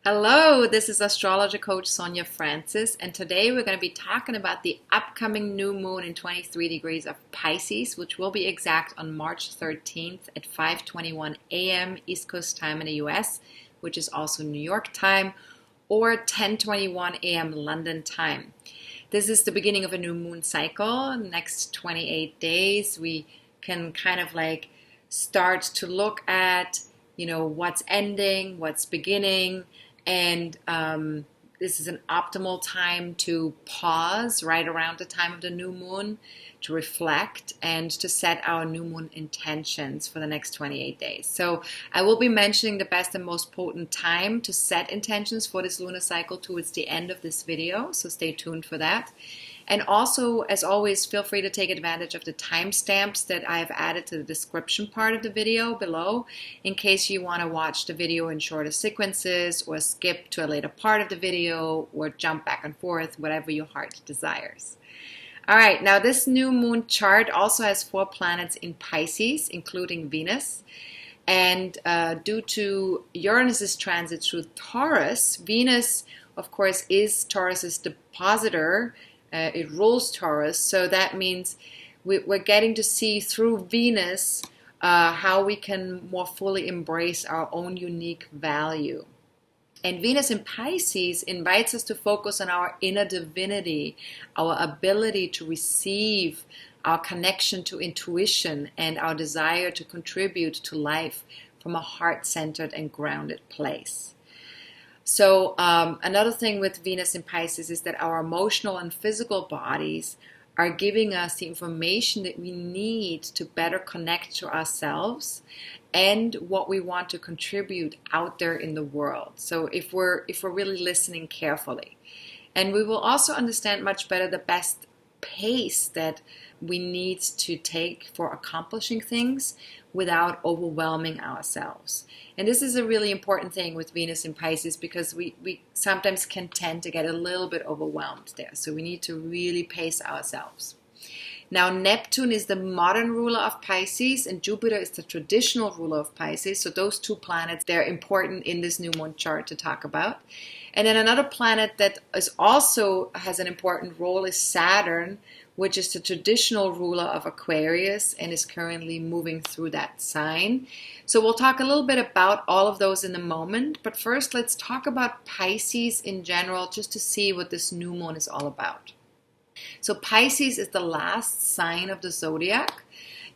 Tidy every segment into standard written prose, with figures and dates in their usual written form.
Hello, this is AstrologerCoach Sonja Francis, and today we're going to be talking about the upcoming new moon in 23 degrees of Pisces, which will be exact on March 13th at 5:21 a.m. East Coast time in the US, which is also New York time, or 10:21 a.m. London time. This is the beginning of a new moon cycle. Next 28 days, we can kind of like start to look at, what's ending, what's beginning. And this is an optimal time to pause right around the time of the new moon, to reflect and to set our new moon intentions for the next 28 days. So I will be mentioning the best and most potent time to set intentions for this lunar cycle towards the end of this video. So stay tuned for that. And also, as always, feel free to take advantage of the timestamps that I have added to the description part of the video below in case you want to watch the video in shorter sequences or skip to a later part of the video or jump back and forth, whatever your heart desires. All right, now this new moon chart also has 4 planets in Pisces, including Venus. And due to Uranus's transit through Taurus, Venus, of course, is Taurus's depositor. It rules Taurus, so that means we're getting to see through Venus how we can more fully embrace our own unique value. And Venus in Pisces invites us to focus on our inner divinity, our ability to receive, our connection to intuition, and our desire to contribute to life from a heart-centered and grounded place. So another thing with Venus in Pisces is that our emotional and physical bodies are giving us the information that we need to better connect to ourselves and what we want to contribute out there in the world. So if we're really listening carefully. And we will also understand much better the best pace that we need to take for accomplishing things without overwhelming ourselves. And this is a really important thing with Venus in Pisces because we sometimes can tend to get a little bit overwhelmed there. So we need to really pace ourselves. Now, Neptune is the modern ruler of Pisces and Jupiter is the traditional ruler of Pisces. So those 2 planets, they're important in this new moon chart to talk about. And then another planet that is also has an important role is Saturn, which is the traditional ruler of Aquarius and is currently moving through that sign. So we'll talk a little bit about all of those in a moment. But first, let's talk about Pisces in general, just to see what this new moon is all about. So Pisces is the last sign of the zodiac,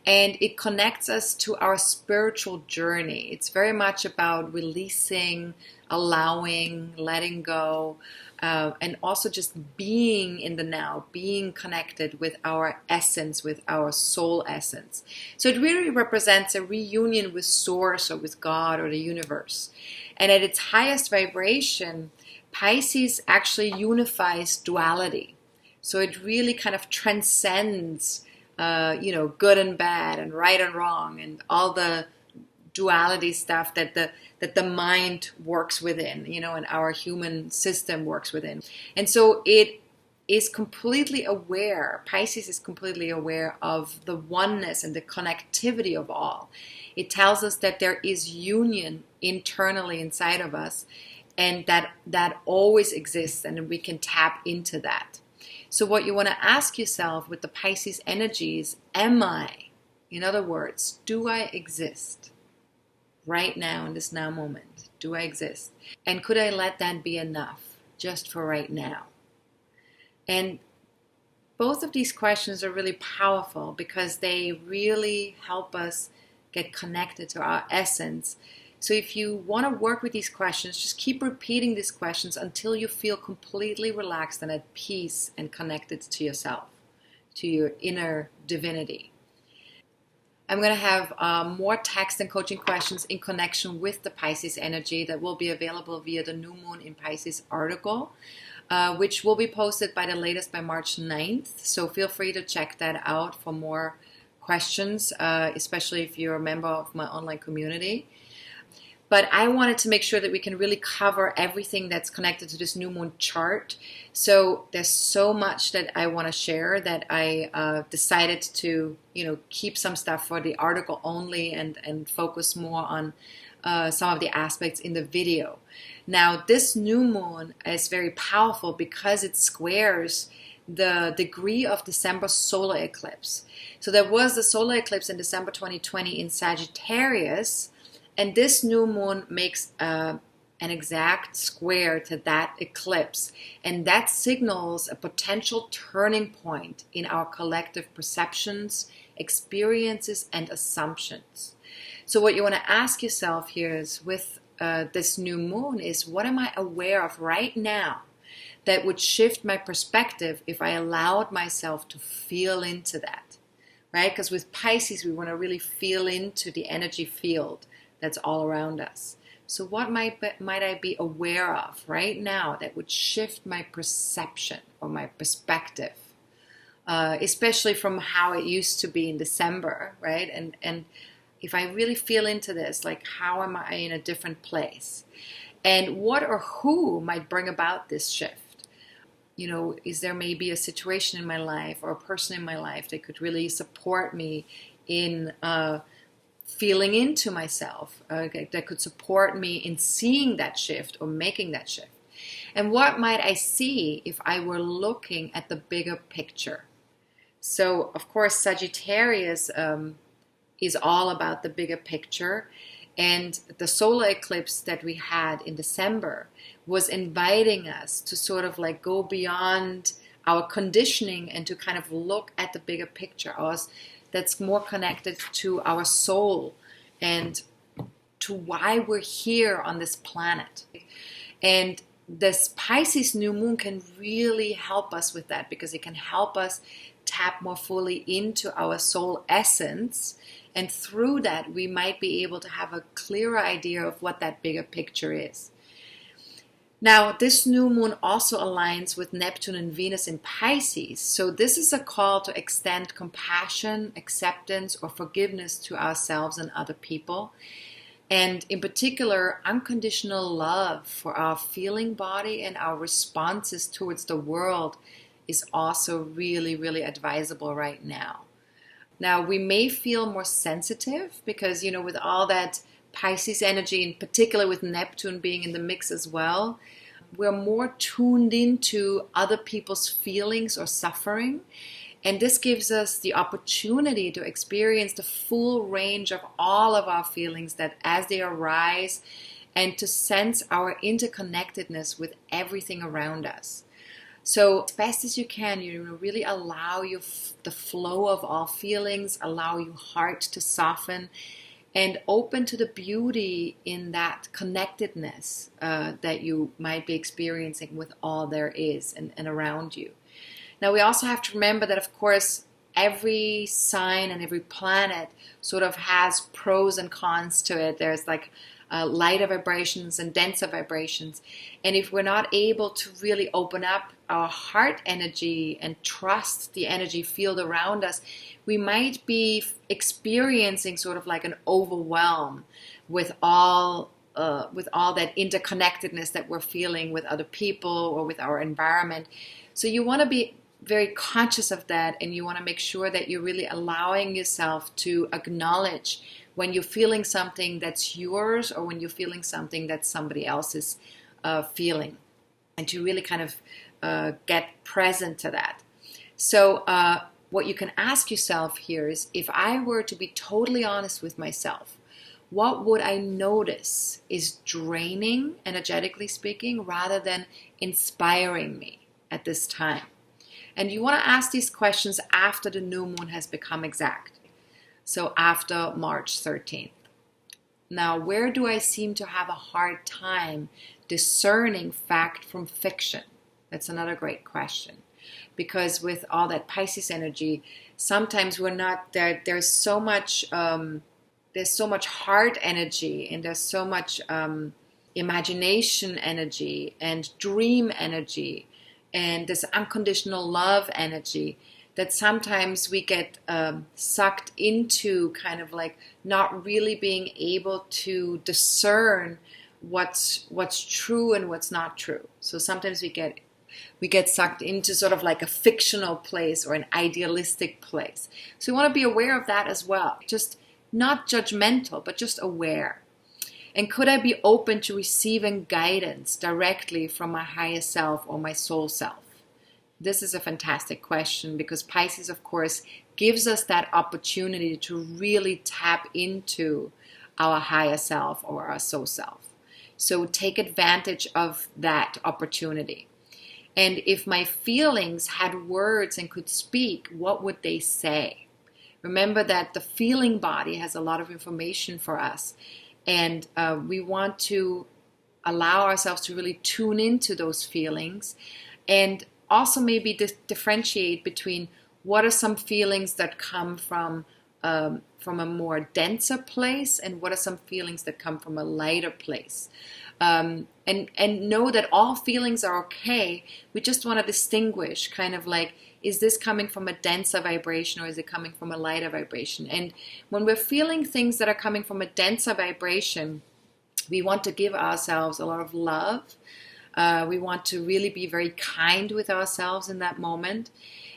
and it connects us to our spiritual journey. It's very much about releasing, allowing, letting go, and also just being in the now, being connected with our essence, with our soul essence. So it really represents a reunion with Source or with God or the universe. And at its highest vibration, Pisces actually unifies duality. So it really kind of transcends good and bad and right and wrong and all the duality stuff that the mind works within, and our human system works within. And so it is completely aware, Pisces is completely aware of the oneness and the connectivity of all. It tells us that there is union internally inside of us and that always exists and we can tap into that. So what you want to ask yourself with the Pisces energy is, am I? In other words, do I exist? Right now, in this now moment, do I exist? And could I let that be enough just for right now? And both of these questions are really powerful because they really help us get connected to our essence. So if you want to work with these questions, just keep repeating these questions until you feel completely relaxed and at peace and connected to yourself, to your inner divinity. I'm going to have more text and coaching questions in connection with the Pisces energy that will be available via the New Moon in Pisces article, which will be posted by the latest by March 9th. So feel free to check that out for more questions, especially if you're a member of my online community. But I wanted to make sure that we can really cover everything that's connected to this new moon chart. So there's so much that I want to share that I decided to, keep some stuff for the article only and focus more on some of the aspects in the video. Now, this new moon is very powerful because it squares the degree of December solar eclipse. So there was the solar eclipse in December 2020 in Sagittarius, and this new moon makes an exact square to that eclipse, and that signals a potential turning point in our collective perceptions, experiences, and assumptions. So what you want to ask yourself here is, with this new moon, is what am I aware of right now that would shift my perspective if I allowed myself to feel into that, right? Because with Pisces, we want to really feel into the energy field that's all around us. So what might I be aware of right now that would shift my perception or my perspective, especially from how it used to be in December, right? And if I really feel into this, like, how am I in a different place? And what or who might bring about this shift? You know, is there maybe a situation in my life or a person in my life that could really support me in feeling into myself, that could support me in seeing that shift or making that shift? And what might I see if I were looking at the bigger picture? So, of course, Sagittarius is all about the bigger picture. And the solar eclipse that we had in December was inviting us to sort of like go beyond our conditioning and to kind of look at the bigger picture, that's more connected to our soul and to why we're here on this planet. And this Pisces new moon can really help us with that, because it can help us tap more fully into our soul essence. And through that, we might be able to have a clearer idea of what that bigger picture is. Now, this new moon also aligns with Neptune and Venus in Pisces. So this is a call to extend compassion, acceptance, or forgiveness to ourselves and other people. And in particular, unconditional love for our feeling body and our responses towards the world is also really, really advisable right now. Now, we may feel more sensitive because, with all that Pisces energy, in particular with Neptune being in the mix as well, we're more tuned into other people's feelings or suffering. And this gives us the opportunity to experience the full range of all of our feelings that as they arise, and to sense our interconnectedness with everything around us. So as best as you can, really allow the flow of all feelings, allow your heart to soften, and open to the beauty in that connectedness that you might be experiencing with all there is and around you. Now, we also have to remember that, of course, every sign and every planet sort of has pros and cons to it. There's like lighter vibrations and denser vibrations. And if we're not able to really open up our heart energy and trust the energy field around us, we might be experiencing sort of like an overwhelm with all that interconnectedness that we're feeling with other people or with our environment. So you want to be very conscious of that, and you want to make sure that you're really allowing yourself to acknowledge when you're feeling something that's yours or when you're feeling something that somebody else is feeling, and to really kind of get present to that. So what you can ask yourself here is, if I were to be totally honest with myself, what would I notice is draining, energetically speaking, rather than inspiring me at this time? And you want to ask these questions after the new moon has become exact. So after March 13th. Now, where do I seem to have a hard time discerning fact from fiction? That's another great question. Because with all that Pisces energy, sometimes we're not there. There's so much heart energy, and there's so much imagination energy and dream energy, and this unconditional love energy, that sometimes we get sucked into kind of like not really being able to discern what's true and what's not true. So sometimes we get sucked into sort of like a fictional place or an idealistic place. So we want to be aware of that as well. Just not judgmental, but just aware. And could I be open to receiving guidance directly from my higher self or my soul self? This is a fantastic question, because Pisces, of course, gives us that opportunity to really tap into our higher self or our soul self. So take advantage of that opportunity. And if my feelings had words and could speak, what would they say? Remember that the feeling body has a lot of information for us. And we want to allow ourselves to really tune into those feelings, and also maybe differentiate between what are some feelings that come from a more denser place, and what are some feelings that come from a lighter place. And know that all feelings are okay. We just want to distinguish, kind of like, is this coming from a denser vibration or is it coming from a lighter vibration? And when we're feeling things that are coming from a denser vibration, we want to give ourselves a lot of love. We want to really be very kind with ourselves in that moment.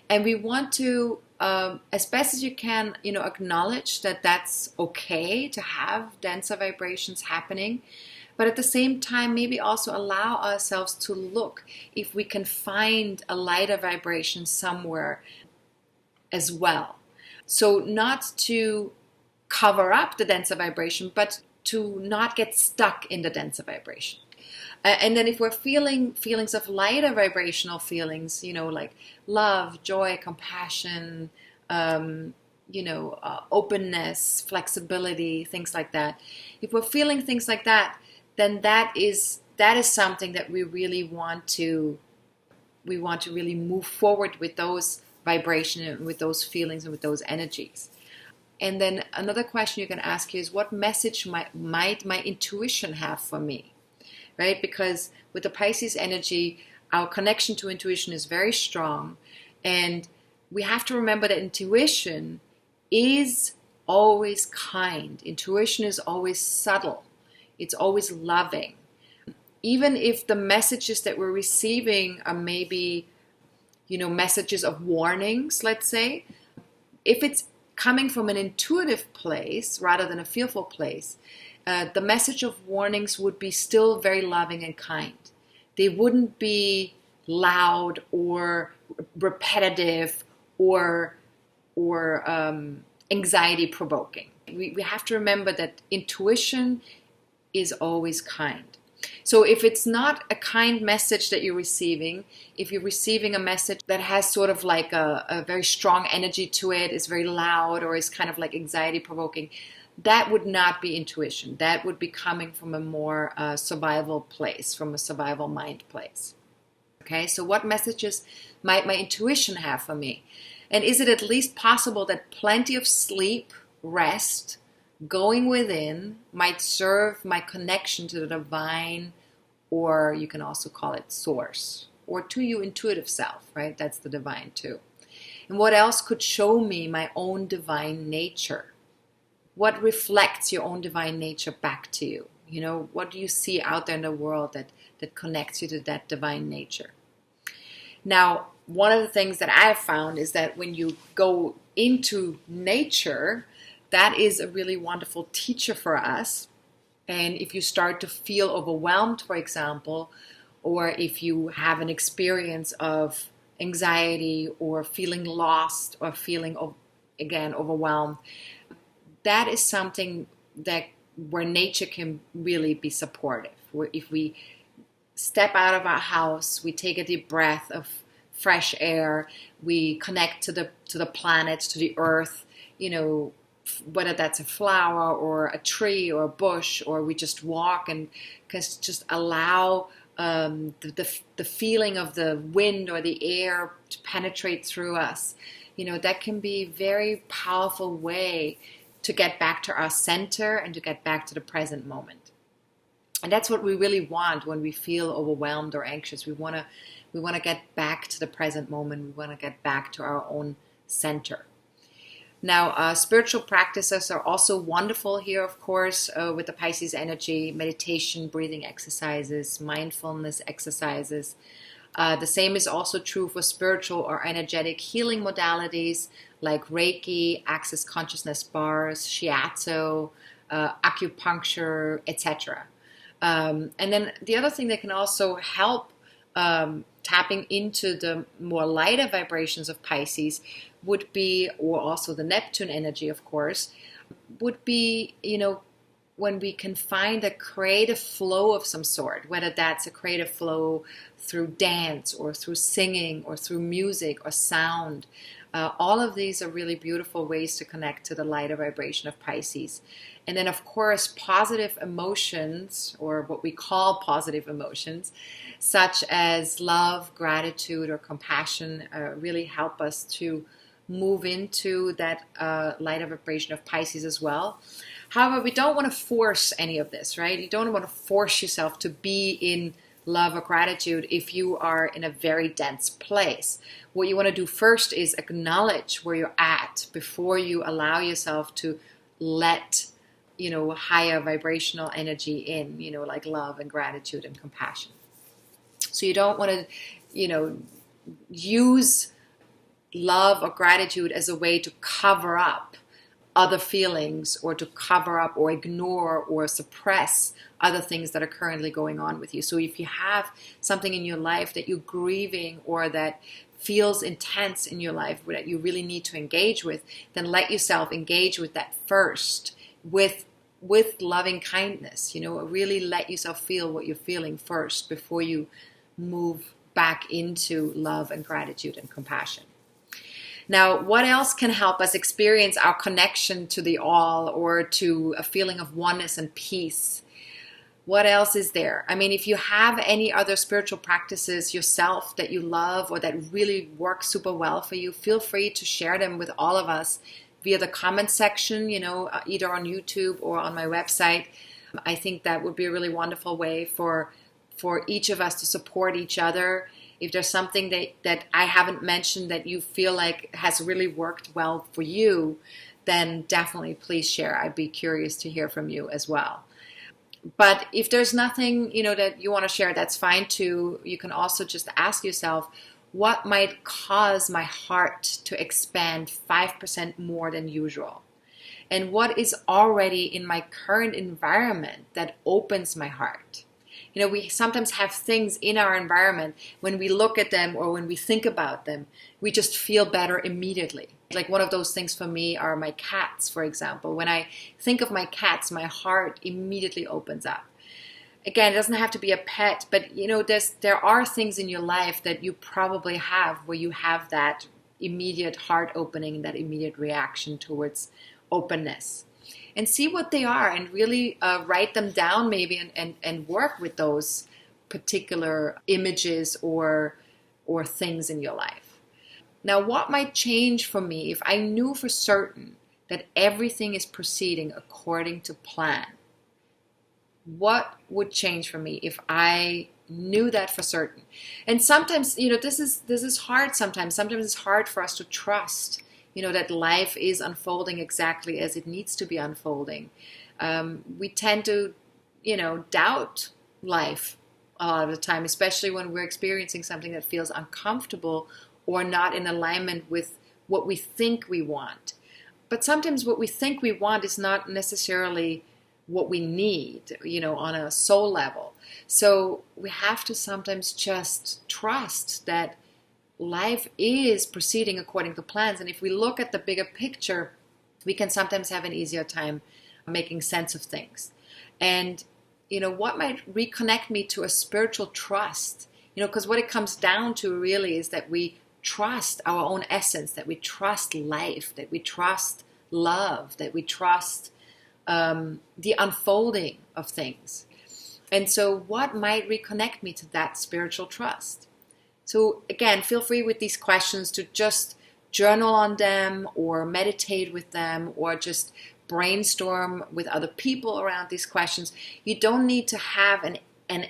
And we want to, as best as you can, acknowledge that that's okay to have denser vibrations happening. But at the same time, maybe also allow ourselves to look if we can find a lighter vibration somewhere as well. So not to cover up the denser vibration, but to not get stuck in the denser vibration. And then if we're feeling feelings of lighter vibrational feelings, like love, joy, compassion, openness, flexibility, things like that. If we're feeling things like that, then that is something that we really want to really move forward with those vibrations and with those feelings and with those energies. And then another question you can ask you is, what message might my intuition have for me? Right? Because with the Pisces energy, our connection to intuition is very strong, and we have to remember that intuition is always kind. Intuition is always subtle. It's always loving. Even if the messages that we're receiving are maybe, messages of warnings, let's say, if it's coming from an intuitive place rather than a fearful place, the message of warnings would be still very loving and kind. They wouldn't be loud or repetitive or anxiety provoking. We have to remember that intuition is always kind. So if it's not a kind message that you're receiving, if you're receiving a message that has sort of like a very strong energy to it, is very loud, or is kind of like anxiety provoking, that would not be intuition. That would be coming from a more survival place, from a survival mind place. Okay, so what messages might my intuition have for me? And is it at least possible that plenty of sleep, rest, going within might serve my connection to the divine, or you can also call it source, or to your intuitive self, right? That's the divine too. And what else could show me my own divine nature? What reflects your own divine nature back to you? What do you see out there in the world that connects you to that divine nature? Now, one of the things that I have found is that when you go into nature, that is a really wonderful teacher for us. And if you start to feel overwhelmed, for example, or if you have an experience of anxiety or feeling lost or feeling, again, overwhelmed, that is something where nature can really be supportive. Where if we step out of our house, we take a deep breath of fresh air, we connect to the planet, to the earth, whether that's a flower or a tree or a bush, or we just walk and just allow the feeling of the wind or the air to penetrate through us. That can be a very powerful way to get back to our center and to get back to the present moment. And that's what we really want when we feel overwhelmed or anxious. We want to get back to the present moment. We want to get back to our own center. Now, spiritual practices are also wonderful here, of course, with the Pisces energy: meditation, breathing exercises, mindfulness exercises. The same is also true for spiritual or energetic healing modalities like Reiki, Access Consciousness bars, Shiatsu, acupuncture, etc. And then the other thing that can also help tapping into the more lighter vibrations of Pisces would be, or also the Neptune energy, of course, would be, when we can find a creative flow of some sort, whether that's a creative flow through dance or through singing or through music or sound. All of these are really beautiful ways to connect to the lighter vibration of Pisces. And then, of course, positive emotions, or what we call positive emotions, such as love, gratitude, or compassion, really help us to move into that lighter vibration of Pisces as well. However, we don't want to force any of this, right? You don't want to force yourself to be in love or gratitude if you are in a very dense place. What you want to do first is acknowledge where you're at before you allow yourself to let, higher vibrational energy in, like love and gratitude and compassion. So you don't want to, use love or gratitude as a way to cover up other feelings, or to cover up or ignore or suppress other things that are currently going on with you. So if you have something in your life that you're grieving or that feels intense in your life that you really need to engage with, then let yourself engage with that first with loving kindness. Really let yourself feel what you're feeling first before you move back into love and gratitude and compassion. Now, what else can help us experience our connection to the all, or to a feeling of oneness and peace? What else is there? I mean, if you have any other spiritual practices yourself that you love or that really work super well for you, feel free to share them with all of us via the comment section, either on YouTube or on my website. I think that would be a really wonderful way for each of us to support each other. If there's something that I haven't mentioned that you feel like has really worked well for you, then definitely please share. I'd be curious to hear from you as well. But if there's nothing, that you want to share, that's fine too. You can also just ask yourself, what might cause my heart to expand 5% more than usual? And what is already in my current environment that opens my heart? We sometimes have things in our environment, when we look at them or when we think about them, we just feel better immediately. Like one of those things for me are my cats, for example. When I think of my cats, my heart immediately opens up. Again, it doesn't have to be a pet, but there are things in your life that you probably have where you have that immediate heart opening, that immediate reaction towards openness. And see what they are, and really write them down maybe, and work with those particular images or things in your life. Now, what might change for me if I knew for certain that everything is proceeding according to plan? What would change for me if I knew that for certain? And sometimes, this is hard sometimes. Sometimes it's hard for us to trust that life is unfolding exactly as it needs to be unfolding. We tend to, doubt life a lot of the time, especially when we're experiencing something that feels uncomfortable or not in alignment with what we think we want. But sometimes what we think we want is not necessarily what we need, on a soul level. So we have to sometimes just trust that life is proceeding according to plans. And if we look at the bigger picture, we can sometimes have an easier time making sense of things. And, what might reconnect me to a spiritual trust? Because what it comes down to really is that we trust our own essence, that we trust life, that we trust love, that we trust the unfolding of things. And so what might reconnect me to that spiritual trust? So again, feel free with these questions to just journal on them, or meditate with them, or just brainstorm with other people around these questions. You don't need to have an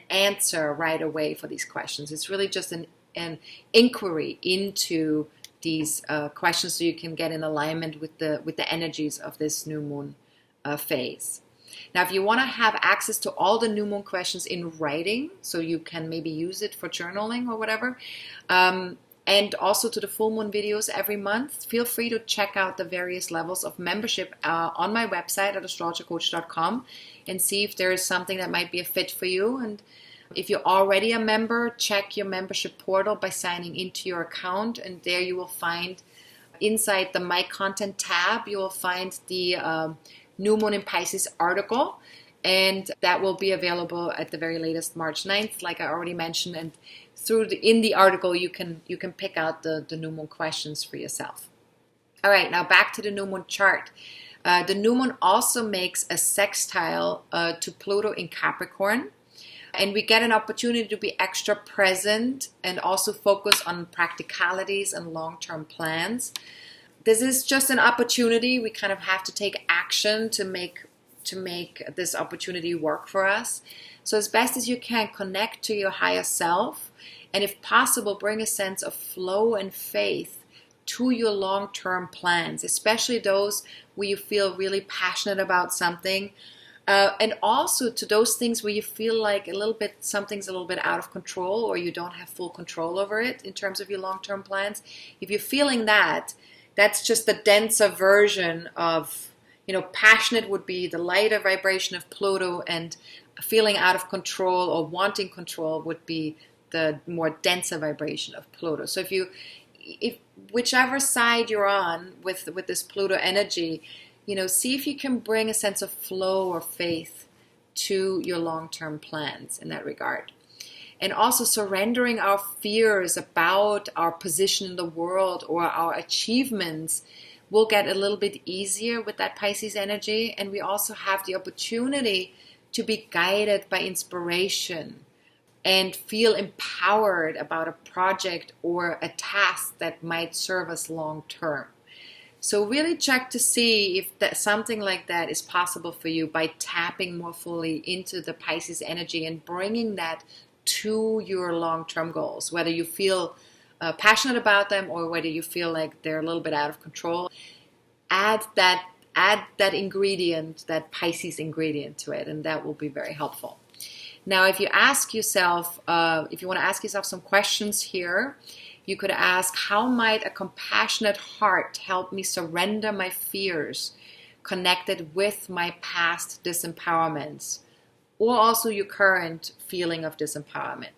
answer right away for these questions. It's really just an inquiry into these questions, so you can get in alignment with the energies of this new moon phase. Now, if you want to have access to all the new moon questions in writing, so you can maybe use it for journaling or whatever, and also to the full moon videos every month. Feel free to check out the various levels of membership on my website at astrologercoach.com and see if there is something that might be a fit for you. And if you're already a member, check your membership portal by signing into your account, and there you will find inside the My Content tab, you will find the New Moon in Pisces article, and that will be available at the very latest March 9th, like I already mentioned. And in the article, you can pick out the new moon questions for yourself. All right, now back to the new moon chart. The new moon also makes a sextile to Pluto in Capricorn, and we get an opportunity to be extra present and also focus on practicalities and long-term plans. This is just an opportunity. We kind of have to take action to make this opportunity work for us. So as best as you can, connect to your higher self, and if possible, bring a sense of flow and faith to your long-term plans, especially those where you feel really passionate about something, and also to those things where you feel like something's a little bit out of control, or you don't have full control over it in terms of your long-term plans. If you're feeling that, that's just the denser version of, passionate would be the lighter vibration of Pluto, and feeling out of control or wanting control would be the more denser vibration of Pluto. So if whichever side you're on with this Pluto energy, see if you can bring a sense of flow or faith to your long-term plans in that regard. And also surrendering our fears about our position in the world or our achievements will get a little bit easier with that Pisces energy. And we also have the opportunity to be guided by inspiration and feel empowered about a project or a task that might serve us long-term. So really check to see if something like that is possible for you by tapping more fully into the Pisces energy and bringing that to your long-term goals, whether you feel passionate about them or whether you feel like they're a little bit out of control. Add that ingredient, that Pisces ingredient to it, and that will be very helpful. Now, if you ask yourself, if you want to ask yourself some questions here, you could ask, how might a compassionate heart help me surrender my fears connected with my past disempowerments, or also your current feeling of disempowerment?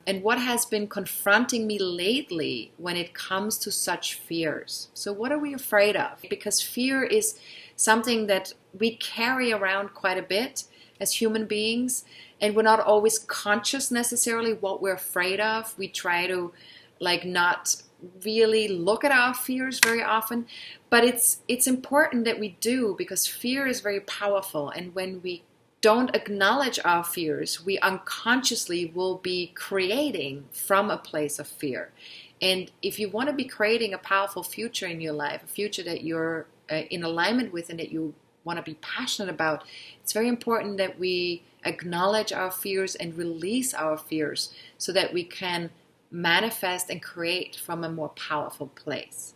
And what has been confronting me lately when it comes to such fears? So what are we afraid of? Because fear is something that we carry around quite a bit as human beings, and we're not always conscious necessarily what we're afraid of. We try to not really look at our fears very often, but it's important that we do, because fear is very powerful, and when we don't acknowledge our fears, we unconsciously will be creating from a place of fear. And if you want to be creating a powerful future in your life, a future that you're in alignment with and that you want to be passionate about, it's very important that we acknowledge our fears and release our fears so that we can manifest and create from a more powerful place.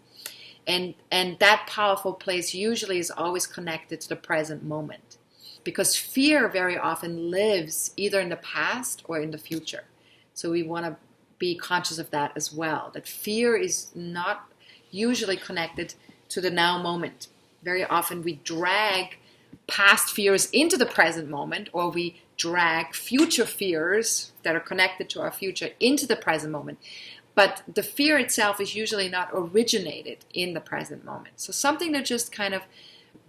And that powerful place usually is always connected to the present moment, because fear very often lives either in the past or in the future. So we want to be conscious of that as well, that fear is not usually connected to the now moment. Very often we drag past fears into the present moment, or we drag future fears that are connected to our future into the present moment. But the fear itself is usually not originated in the present moment. So something to just kind of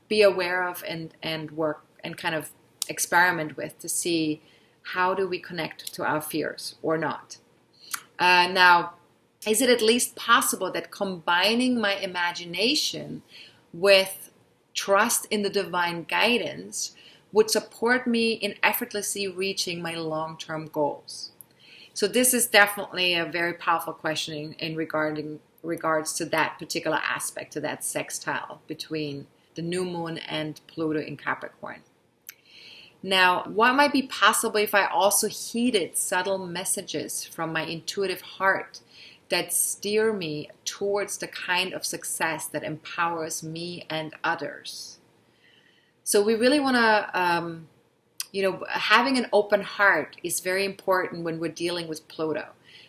be aware of and work and kind of experiment with to see, how do we connect to our fears or not. Now, is it at least possible that combining my imagination with trust in the divine guidance would support me in effortlessly reaching my long-term goals? So this is definitely a very powerful question in regards to that particular aspect, to that sextile between the new moon and Pluto in Capricorn. Now, what might be possible if I also heeded subtle messages from my intuitive heart that steer me towards the kind of success that empowers me and others? So we really want to, having an open heart is very important when we're dealing with Pluto,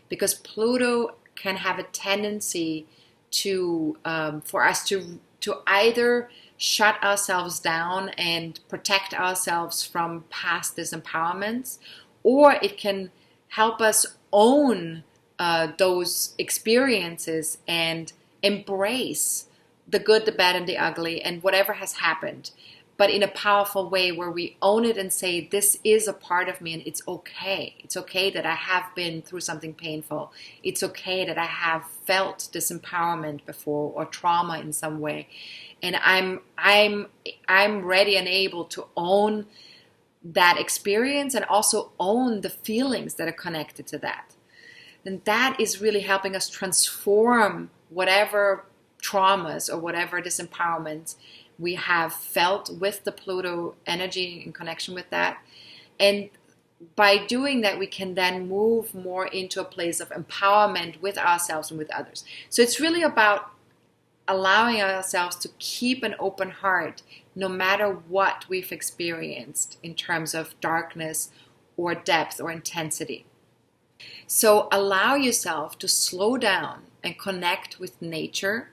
because Pluto can have a tendency to for us to either shut ourselves down and protect ourselves from past disempowerments, or it can help us own those experiences and embrace the good, the bad, and the ugly, and whatever has happened, but in a powerful way where we own it and say, this is a part of me and it's okay. It's okay that I have been through something painful. It's okay that I have felt disempowerment before or trauma in some way. And I'm ready and able to own that experience and also own the feelings that are connected to that. And that is really helping us transform whatever traumas or whatever disempowerment we have felt with the Pluto energy in connection with that. And by doing that, we can then move more into a place of empowerment with ourselves and with others. So it's really about allowing ourselves to keep an open heart no matter what we've experienced in terms of darkness or depth or intensity. So allow yourself to slow down and connect with nature,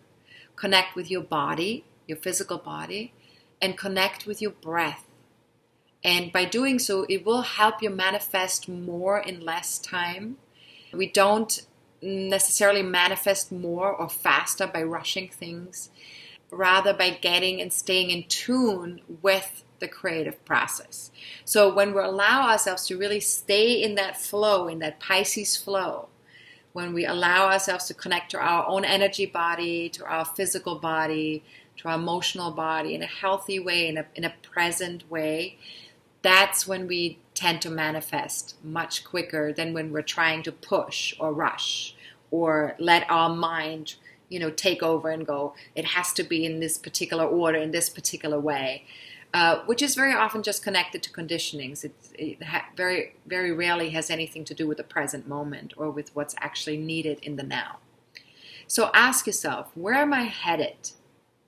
connect with your body, your physical body, and connect with your breath. And by doing so, it will help you manifest more in less time. We don't necessarily manifest more or faster by rushing things, rather by getting and staying in tune with the creative process. So when we allow ourselves to really stay in that flow, in that Pisces flow, when we allow ourselves to connect to our own energy body, to our physical body, to our emotional body in a healthy way, in a present way, that's when we tend to manifest much quicker than when we're trying to push or rush or let our mind, take over and go, it has to be in this particular order, in this particular way, which is very often just connected to conditionings. Very, very rarely has anything to do with the present moment or with what's actually needed in the now. So ask yourself, where am I headed?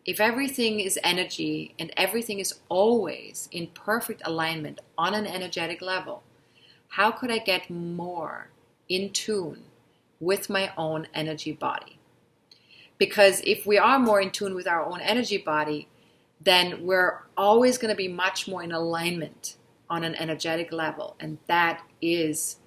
If everything is energy and everything is always in perfect alignment on an energetic level, how could I get more in tune with my own energy body? Because if we are more in tune with our own energy body, then we're always going to be much more in alignment on an energetic level. And that is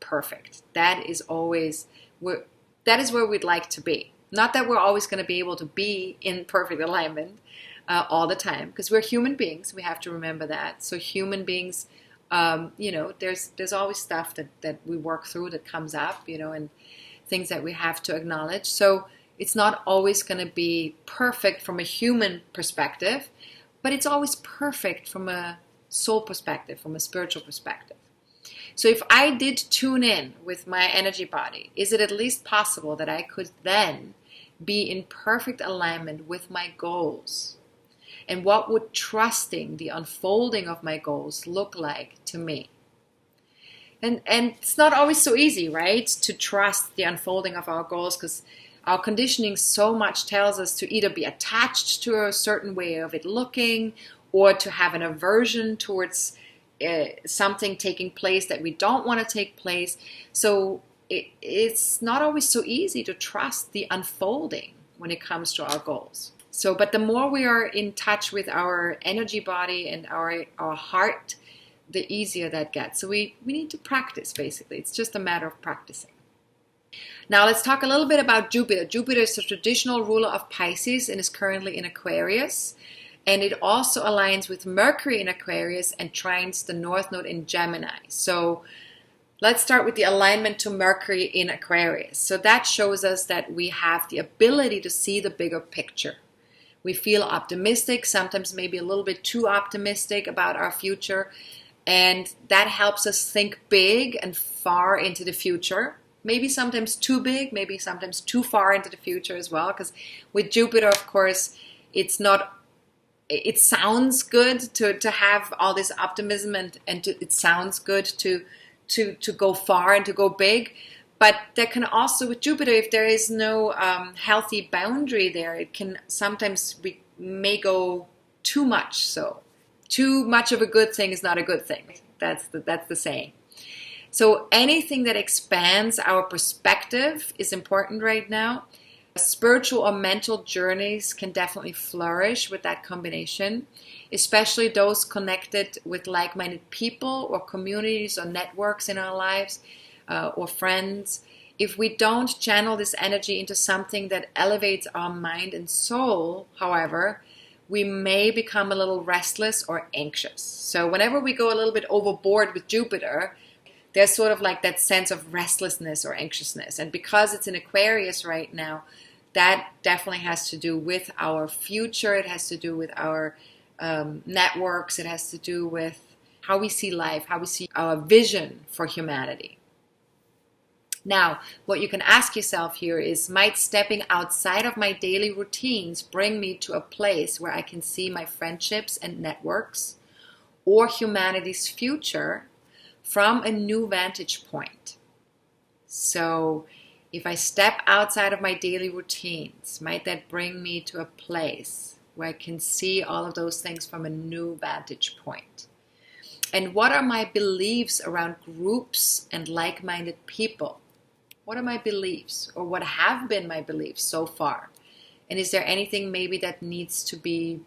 perfect. That is where we'd like to be. Not that we're always going to be able to be in perfect alignment all the time, because we're human beings. We have to remember that. So human beings, there's always stuff that we work through that comes up, and things that we have to acknowledge. So it's not always going to be perfect from a human perspective, but it's always perfect from a soul perspective, from a spiritual perspective. So if I did tune in with my energy body, is it at least possible that I could then be in perfect alignment with my goals? And what would trusting the unfolding of my goals look like to me? And it's not always so easy, right? To trust the unfolding of our goals, because our conditioning so much tells us to either be attached to a certain way of it looking, or to have an aversion towards something taking place that we don't want to take place. So it's not always so easy to trust the unfolding when it comes to our goals. So, but the more we are in touch with our energy body and our heart, the easier that gets. So we need to practice, basically. It's just a matter of practicing. Now let's talk a little bit about Jupiter. Jupiter is the traditional ruler of Pisces and is currently in Aquarius. And it also aligns with Mercury in Aquarius and trines the North Node in Gemini. So let's start with the alignment to Mercury in Aquarius. So that shows us that we have the ability to see the bigger picture. We feel optimistic, sometimes maybe a little bit too optimistic about our future. And that helps us think big and far into the future. Maybe sometimes too big, maybe sometimes too far into the future as well. Because with Jupiter, of course, it sounds good to have all this optimism and it sounds good to go far and to go big. But there can also, with Jupiter, if there is no healthy boundary there, it can sometimes we may go too much. So too much of a good thing is not a good thing. That's the saying. So anything that expands our perspective is important right now. Spiritual or mental journeys can definitely flourish with that combination, especially those connected with like-minded people or communities or networks in our lives or friends. If we don't channel this energy into something that elevates our mind and soul, however, we may become a little restless or anxious. So whenever we go a little bit overboard with Jupiter, there's sort of like that sense of restlessness or anxiousness. And because it's in Aquarius right now, that definitely has to do with our future. It has to do with our networks. It has to do with how we see life, how we see our vision for humanity. Now, what you can ask yourself here is, might stepping outside of my daily routines bring me to a place where I can see my friendships and networks or humanity's future from a new vantage point? So if I step outside of my daily routines, might that bring me to a place where I can see all of those things from a new vantage point? And what are my beliefs around groups and like-minded people? What are my beliefs, or what have been my beliefs so far? And is there anything maybe that needs to be,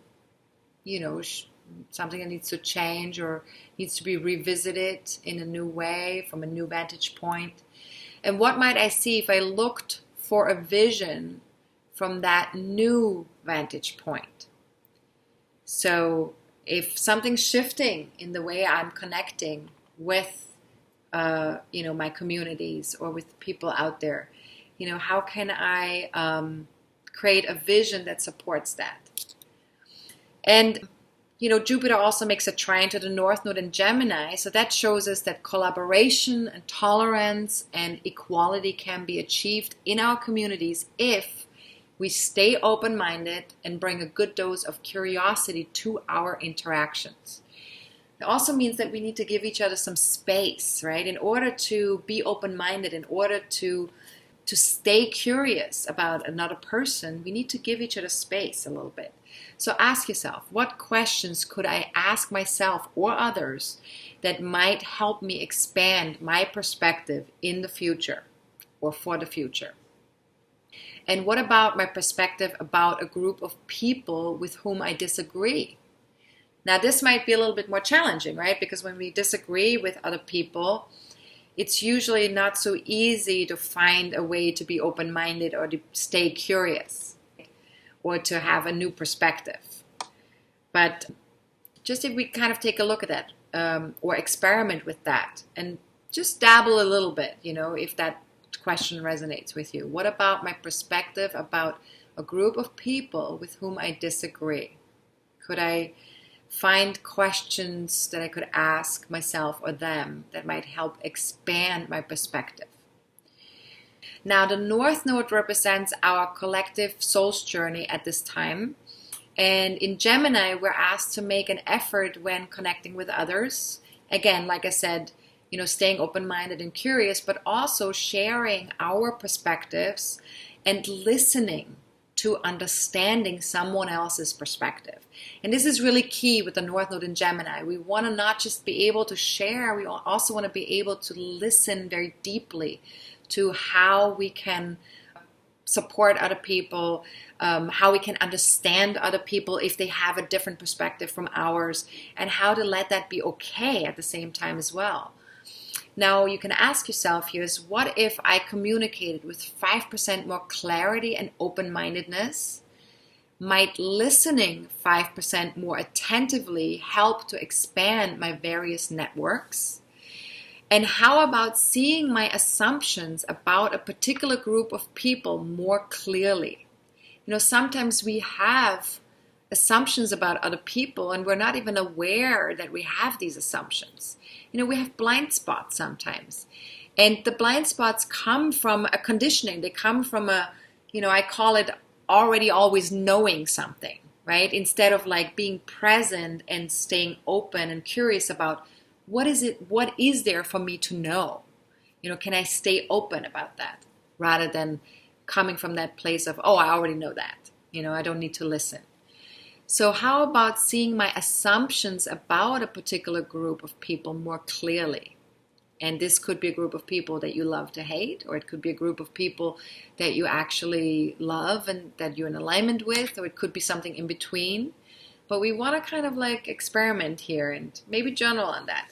something that needs to change or needs to be revisited in a new way, from a new vantage point? And what might I see if I looked for a vision from that new vantage point? So if something's shifting in the way I'm connecting with my communities or with people out there, how can I create a vision that supports that? And Jupiter also makes a trine to the North Node in Gemini, so that shows us that collaboration and tolerance and equality can be achieved in our communities if we stay open-minded and bring a good dose of curiosity to our interactions. It also means that we need to give each other some space, right? In order to be open-minded, in order to stay curious about another person, we need to give each other space a little bit. So ask yourself, what questions could I ask myself or others that might help me expand my perspective in the future or for the future? And what about my perspective about a group of people with whom I disagree? Now, this might be a little bit more challenging, right? Because when we disagree with other people, it's usually not so easy to find a way to be open-minded or to stay curious or to have a new perspective. But just if we kind of take a look at that or experiment with that and just dabble a little bit, if that question resonates with you. What about my perspective about a group of people with whom I disagree? Could I find questions that I could ask myself or them that might help expand my perspective? Now, the North Node represents our collective soul's journey at this time. And in Gemini, we're asked to make an effort when connecting with others. Again, like I said, staying open-minded and curious, but also sharing our perspectives and listening to understanding someone else's perspective. And this is really key with the North Node in Gemini. We want to not just be able to share, we also want to be able to listen very deeply to how we can support other people, how we can understand other people if they have a different perspective from ours, and how to let that be okay at the same time as well. Now, you can ask yourself here is, what if I communicated with 5% more clarity and open-mindedness? Might listening 5% more attentively help to expand my various networks? And how about seeing my assumptions about a particular group of people more clearly? Sometimes we have assumptions about other people and we're not even aware that we have these assumptions. We have blind spots sometimes. And the blind spots come from a conditioning. They come from I call it already always knowing something, right? Instead of like being present and staying open and curious about what is there for me to know? Can I stay open about that rather than coming from that place of, oh, I already know that. I don't need to listen. So how about seeing my assumptions about a particular group of people more clearly? And this could be a group of people that you love to hate, or it could be a group of people that you actually love and that you're in alignment with, or it could be something in between. But we want to kind of like experiment here and maybe journal on that.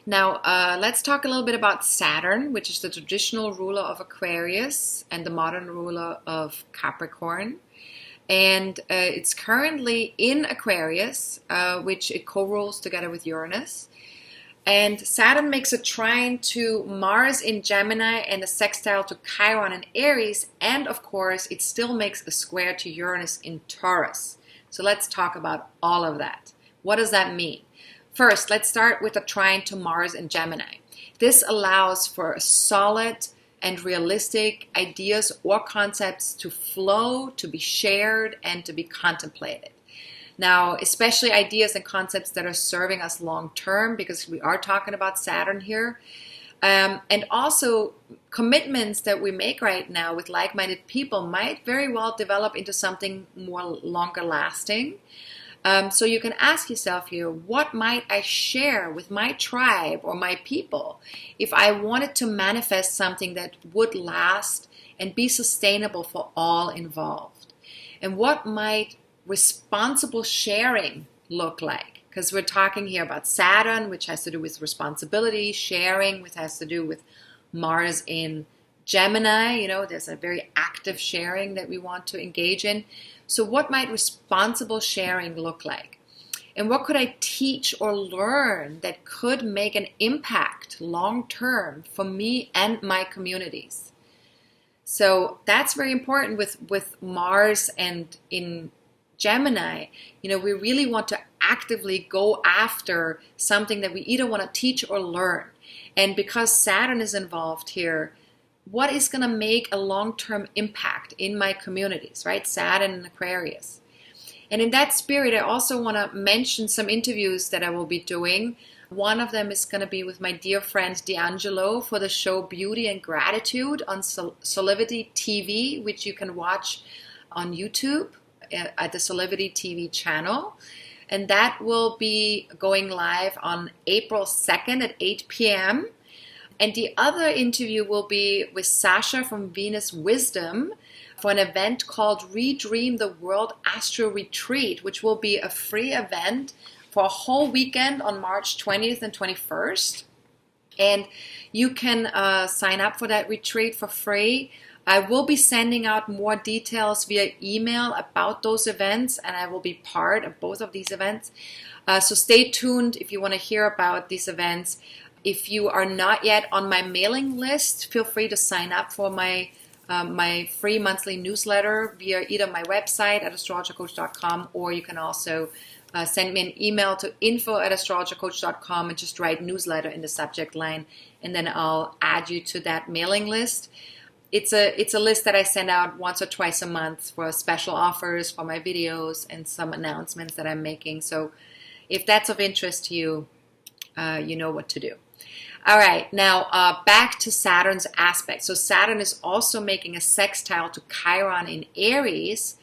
Now, let's talk a little bit about Saturn, which is the traditional ruler of Aquarius and the modern ruler of Capricorn. And it's currently in Aquarius, which it co-rules together with Uranus. And Saturn makes a trine to Mars in Gemini and a sextile to Chiron in Aries. And of course, it still makes a square to Uranus in Taurus. So let's talk about all of that. What does that mean? First, let's start with a trine to Mars in Gemini. This allows for solid and realistic ideas or concepts to flow, to be shared, and to be contemplated. Now, especially ideas and concepts that are serving us long term, because we are talking about Saturn here. And also commitments that we make right now with like-minded people might very well develop into something more longer lasting. So you can ask yourself here, what might I share with my tribe or my people if I wanted to manifest something that would last and be sustainable for all involved? And what might responsible sharing look like? Because we're talking here about Saturn, which has to do with responsibility, sharing, which has to do with Mars in Gemini. You know, there's a very active sharing that we want to engage in. So what might responsible sharing look like? And what could I teach or learn that could make an impact long term for me and my communities? So that's very important with Mars and in Gemini. You know, we really want to actively go after something that we either want to teach or learn. And because Saturn is involved here, what is going to make a long-term impact in my communities, right? Saturn and Aquarius. And in that spirit, I also want to mention some interviews that I will be doing. One of them is going to be with my dear friend D'Angelo for the show Beauty and Gratitude on Solidity TV, which you can watch on YouTube at the Solidity TV channel. And that will be going live on April 2nd at 8 p.m. And the other interview will be with Sasha from Venus Wisdom for an event called Redream the World Astro Retreat, which will be a free event for a whole weekend on March 20th and 21st. And you can sign up for that retreat for free. I will be sending out more details via email about those events, and I will be part of both of these events. So stay tuned if you want to hear about these events. If you are not yet on my mailing list, feel free to sign up for my free monthly newsletter via either my website at astrologercoach.com, or you can also send me an email to info@astrologercoach.com and just write newsletter in the subject line, and then I'll add you to that mailing list. It's a list that I send out once or twice a month for special offers for my videos and some announcements that I'm making. So if that's of interest to you, you know what to do. All right, now back to Saturn's aspect. So Saturn is also making a sextile to Chiron in Aries,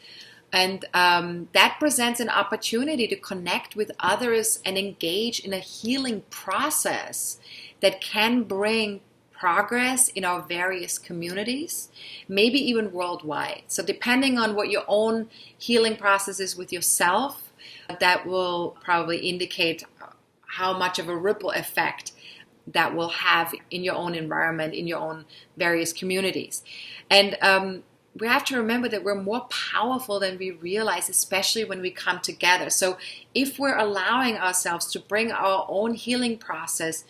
and that presents an opportunity to connect with others and engage in a healing process that can bring progress in our various communities, maybe even worldwide. So depending on what your own healing process is with yourself, that will probably indicate how much of a ripple effect that will have in your own environment, in your own various communities. And we have to remember that we're more powerful than we realize, especially when we come together. So if we're allowing ourselves to bring our own healing process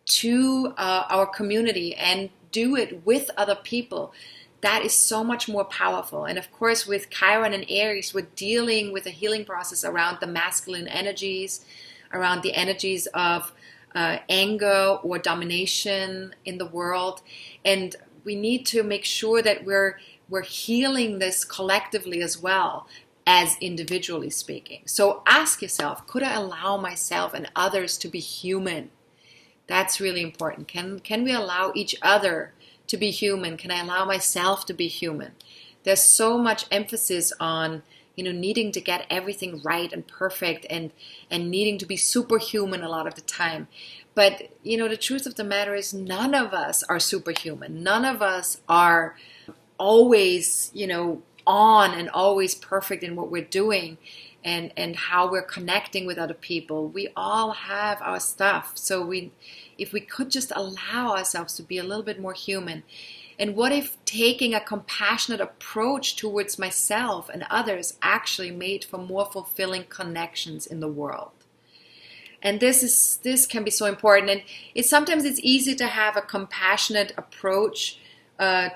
to our community and do it with other people, that is so much more powerful. And of course, with Chiron and Aries, we're dealing with a healing process around the masculine energies, around the energies of anger or domination in the world. And we need to make sure that we're healing this collectively as well as individually speaking. So ask yourself, could I allow myself and others to be human? That's really important. Can we allow each other to be human? Can I allow myself to be human? There's so much emphasis on, needing to get everything right and perfect and needing to be superhuman a lot of the time. But, the truth of the matter is none of us are superhuman. None of us are always, on and always perfect in what we're doing and how we're connecting with other people. We all have our stuff. So if we could just allow ourselves to be a little bit more human. And what if taking a compassionate approach towards myself and others actually made for more fulfilling connections in the world? And this can be so important. And sometimes it's easy to have a compassionate approach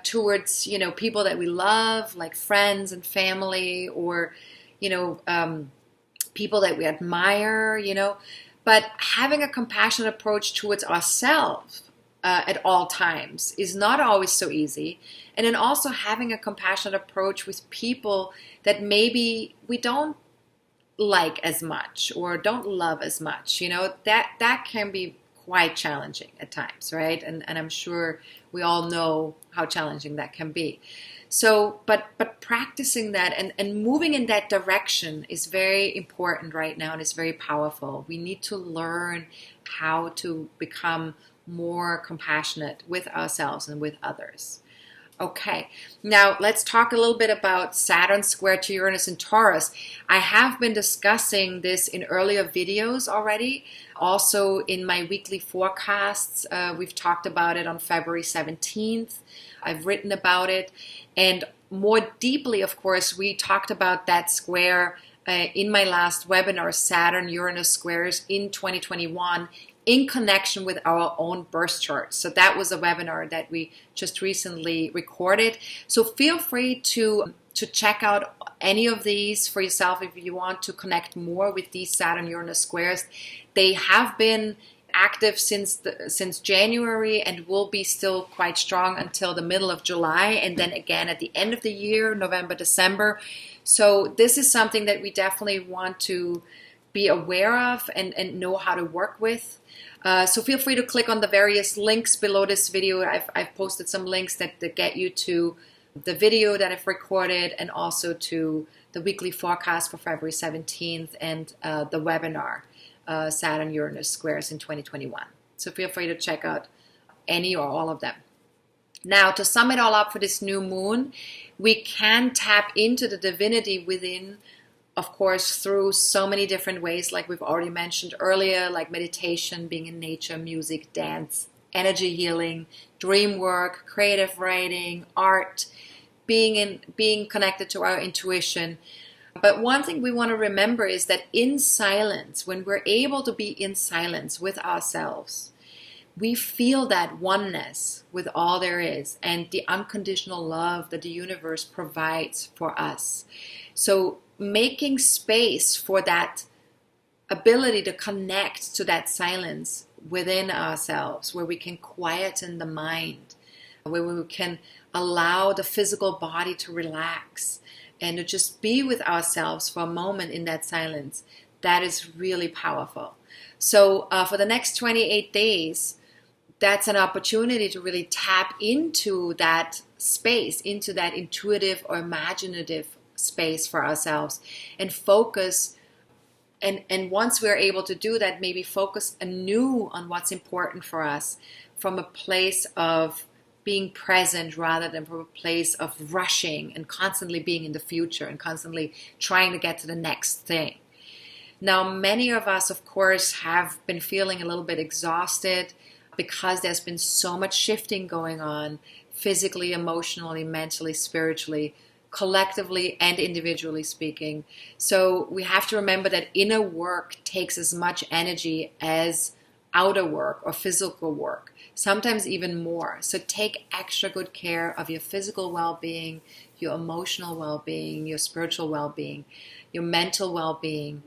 towards, people that we love, like friends and family, or, people that we admire, But having a compassionate approach towards ourselves at all times is not always so easy. And then also having a compassionate approach with people that maybe we don't like as much or don't love as much, that can be quite challenging at times, right? And I'm sure we all know how challenging that can be. So, but practicing that and moving in that direction is very important right now, and it's very powerful. We need to learn how to become more compassionate with ourselves and with others. Okay, now let's talk a little bit about Saturn square to Uranus and Taurus. I have been discussing this in earlier videos already. Also in my weekly forecasts, we've talked about it on February 17th. I've written about it. And more deeply, of course, we talked about that square in my last webinar, Saturn-Uranus squares in 2021, in connection with our own birth charts. So that was a webinar that we just recently recorded. So feel free to check out any of these for yourself if you want to connect more with these Saturn-Uranus squares. They have been active since January and will be still quite strong until the middle of July, and then again at the end of the year, November, December. So this is something that we definitely want to be aware of and know how to work with. So feel free to click on the various links below this video. I've posted some links that get you to the video that I've recorded and also to the weekly forecast for February 17th and the webinar, Saturn-Uranus squares in 2021. So feel free to check out any or all of them. Now, to sum it all up for this new moon, we can tap into the divinity within, of course, through so many different ways, like we've already mentioned earlier, like meditation, being in nature, music, dance, energy healing, dream work, creative writing, art, being connected to our intuition. But one thing we want to remember is that in silence, when we're able to be in silence with ourselves, we feel that oneness with all there is and the unconditional love that the universe provides for us. So making space for that ability to connect to that silence within ourselves, where we can quieten the mind, where we can allow the physical body to relax and to just be with ourselves for a moment in that silence, that is really powerful. So for the next 28 days, that's an opportunity to really tap into that space, into that intuitive or imaginative space for ourselves and focus. And once we're able to do that, maybe focus anew on what's important for us from a place of being present rather than from a place of rushing and constantly being in the future and constantly trying to get to the next thing. Now, many of us, of course, have been feeling a little bit exhausted because there's been so much shifting going on physically, emotionally, mentally, spiritually, collectively and individually speaking. So we have to remember that inner work takes as much energy as outer work or physical work, sometimes even more. So take extra good care of your physical well-being, your emotional well-being, your spiritual well-being, your mental well-being.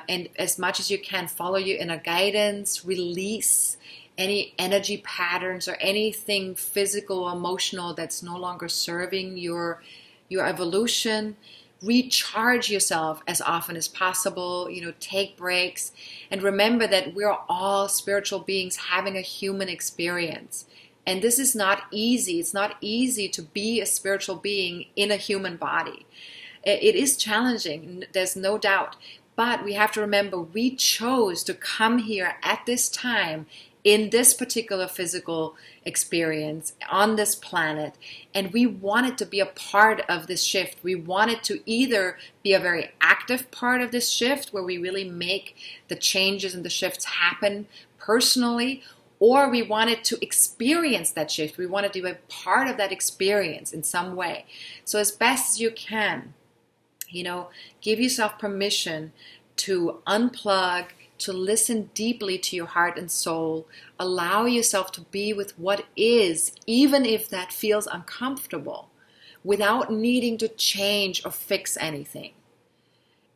And as much as you can, follow your inner guidance, release any energy patterns or anything physical or emotional that's no longer serving your evolution. Recharge yourself as often as possible, take breaks, and remember that we're all spiritual beings having a human experience. And this is not easy. It's not easy to be a spiritual being in a human body. It is challenging, there's no doubt. But we have to remember we chose to come here at this time in this particular physical experience on this planet, and we want it to be a part of this shift. We want it to either be a very active part of this shift where we really make the changes and the shifts happen personally, or we want it to experience that shift. We want it to be a part of that experience in some way. So as best as you can, give yourself permission to unplug, to listen deeply to your heart and soul. Allow yourself to be with what is, even if that feels uncomfortable, without needing to change or fix anything.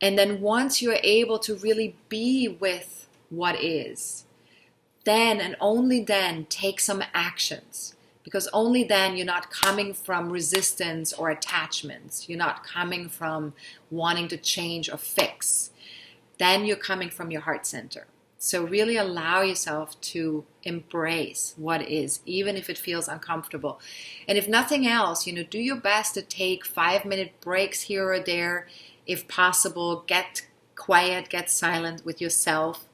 And then once you're able to really be with what is, then and only then take some actions. Because only then you're not coming from resistance or attachments. You're not coming from wanting to change or fix. Then you're coming from your heart center. So really allow yourself to embrace what is, even if it feels uncomfortable. And if nothing else, do your best to take 5-minute breaks here or there. If possible, get quiet, get silent with yourself,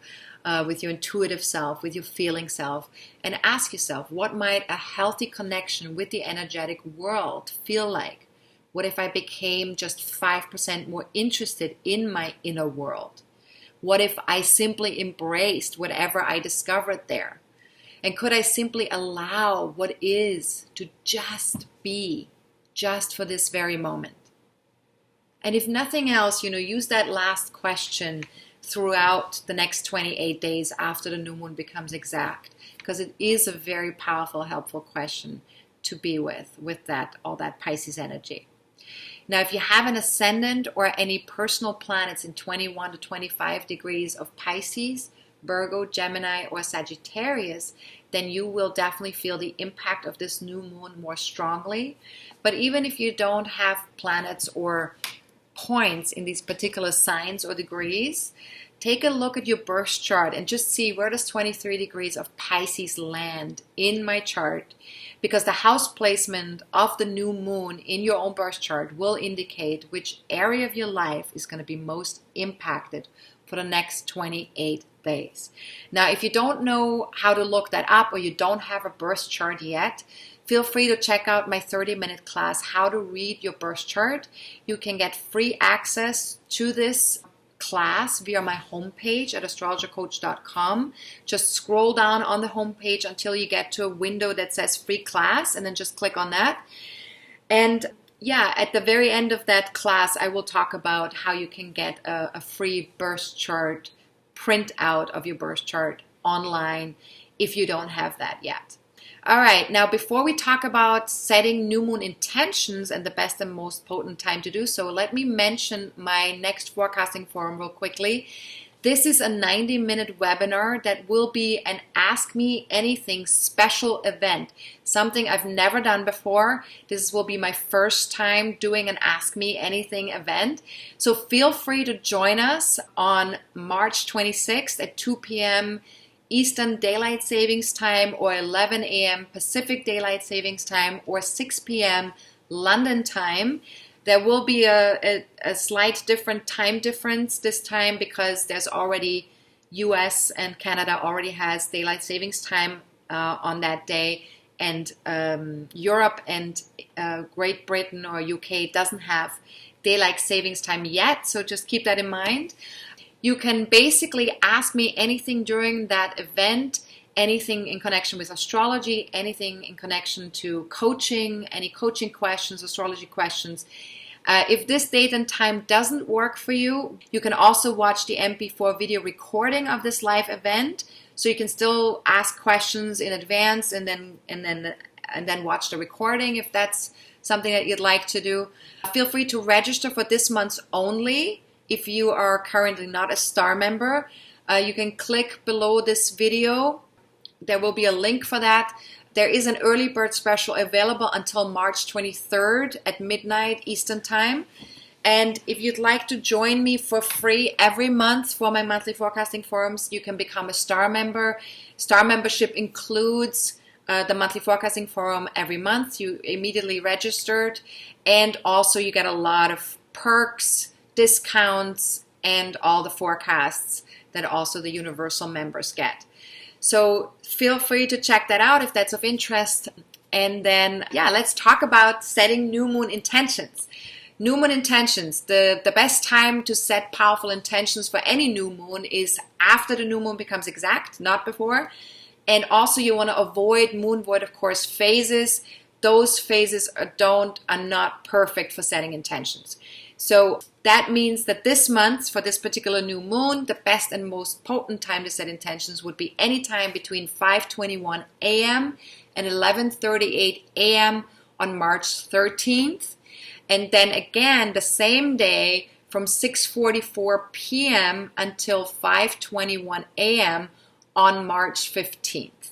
with your intuitive self, with your feeling self, and ask yourself, what might a healthy connection with the energetic world feel like? What if I became just 5% more interested in my inner world? What if I simply embraced whatever I discovered there? And could I simply allow what is to just be, just for this very moment? And if nothing else, use that last question throughout the next 28 days after the new moon becomes exact, because it is a very powerful, helpful question to be with all that Pisces energy. Now, if you have an ascendant or any personal planets in 21 to 25 degrees of Pisces, Virgo, Gemini, or Sagittarius, then you will definitely feel the impact of this new moon more strongly. But even if you don't have planets or points in these particular signs or degrees, take a look at your birth chart and just see, where does 23 degrees of Pisces land in my chart? Because the house placement of the new moon in your own birth chart will indicate which area of your life is going to be most impacted for the next 28 days. Now, if you don't know how to look that up, or you don't have a birth chart yet, feel free to check out my 30-minute class, How to Read Your Birth Chart. You can get free access to this class via my homepage at astrologercoach.com. Just scroll down on the homepage until you get to a window that says free class, and then just click on that. And at the very end of that class, I will talk about how you can get a free birth chart printout of your birth chart online if you don't have that yet. All right, now before we talk about setting new moon intentions and the best and most potent time to do so, let me mention my next forecasting forum real quickly. This is a 90-minute webinar that will be an Ask Me Anything special event, something I've never done before. This will be my first time doing an Ask Me Anything event. So feel free to join us on March 26th at 2 p.m. Eastern Daylight Savings Time, or 11 a.m. Pacific Daylight Savings Time, or 6 p.m. London time. There will be a slight different time difference this time, because there's already US and Canada already has Daylight Savings Time on that day, and Europe and Great Britain or UK doesn't have Daylight Savings Time yet, so just keep that in mind. You can basically ask me anything during that event, anything in connection with astrology, anything in connection to coaching, any coaching questions, astrology questions. If this date and time doesn't work for you, you can also watch the MP4 video recording of this live event, so you can still ask questions in advance and then watch the recording if that's something that you'd like to do. Feel free to register for this month's only. If you are currently not a star member, you can click below this video. There will be a link for that. There is an early bird special available until March 23rd at midnight Eastern Time. And if you'd like to join me for free every month for my monthly forecasting forums, you can become a star member. Star membership includes the monthly forecasting forum every month. You immediately registered, and also you get a lot of perks, discounts, and all the forecasts that also the universal members get. So feel free to check that out if that's of interest. And then, yeah, let's talk about setting new moon intentions. New moon intentions, the best time to set powerful intentions for any new moon is after the new moon becomes exact, not before. And also you want to avoid moon void, of course, phases. Those phases are not perfect for setting intentions. So that means that this month, for this particular new moon, the best and most potent time to set intentions would be any time between 5:21 a.m. and 11:38 a.m. on March 13th. And then again, the same day from 6:44 p.m. until 5:21 a.m. on March 15th.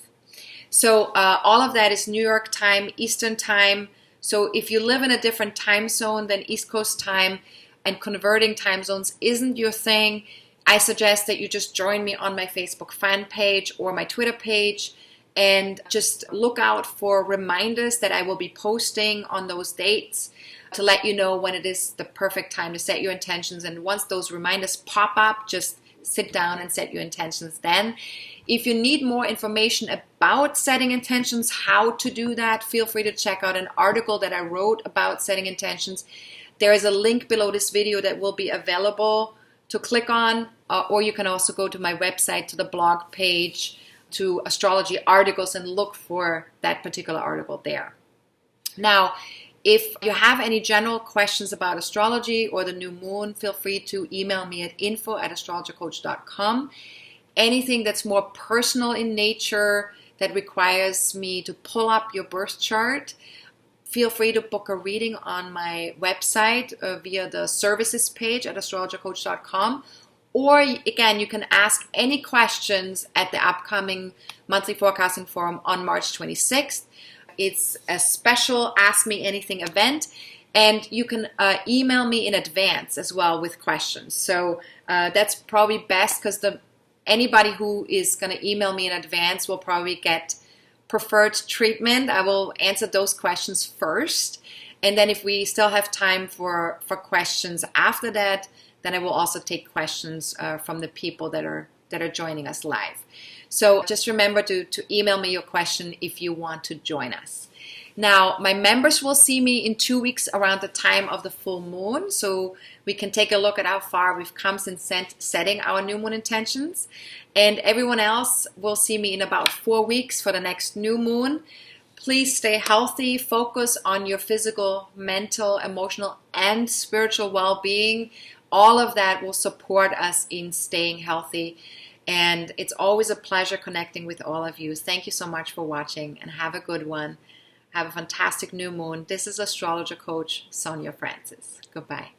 So all of that is New York time, Eastern time. So if you live in a different time zone than East Coast time and converting time zones isn't your thing, I suggest that you just join me on my Facebook fan page or my Twitter page and just look out for reminders that I will be posting on those dates to let you know when it is the perfect time to set your intentions. And once those reminders pop up, just sit down and set your intentions then. If you need more information about setting intentions, how to do that, feel free to check out an article that I wrote about setting intentions. There is a link below this video that will be available to click on, or you can also go to my website, to the blog page, to astrology articles, and look for that particular article there. Now, if you have any general questions about astrology or the new moon, feel free to email me at info@astrologercoach.com. Anything that's more personal in nature that requires me to pull up your birth chart, feel free to book a reading on my website via the services page at astrologercoach.com. Or again, you can ask any questions at the upcoming monthly forecasting forum on March 26th. It's a special Ask Me Anything event, and you can email me in advance as well with questions. So that's probably best, because anybody who is going to email me in advance will probably get preferred treatment. I will answer those questions first, and then if we still have time for questions after that, then I will also take questions from the people that are joining us live. So just remember to email me your question if you want to join us. Now, my members will see me in 2 weeks around the time of the full moon, so we can take a look at how far we've come since setting our new moon intentions. And everyone else will see me in about 4 weeks for the next new moon. Please stay healthy, focus on your physical, mental, emotional, and spiritual well-being. All of that will support us in staying healthy. And it's always a pleasure connecting with all of you. Thank you so much for watching, and have a good one. Have a fantastic new moon. This is Astrologer Coach Sonja Francis. Goodbye.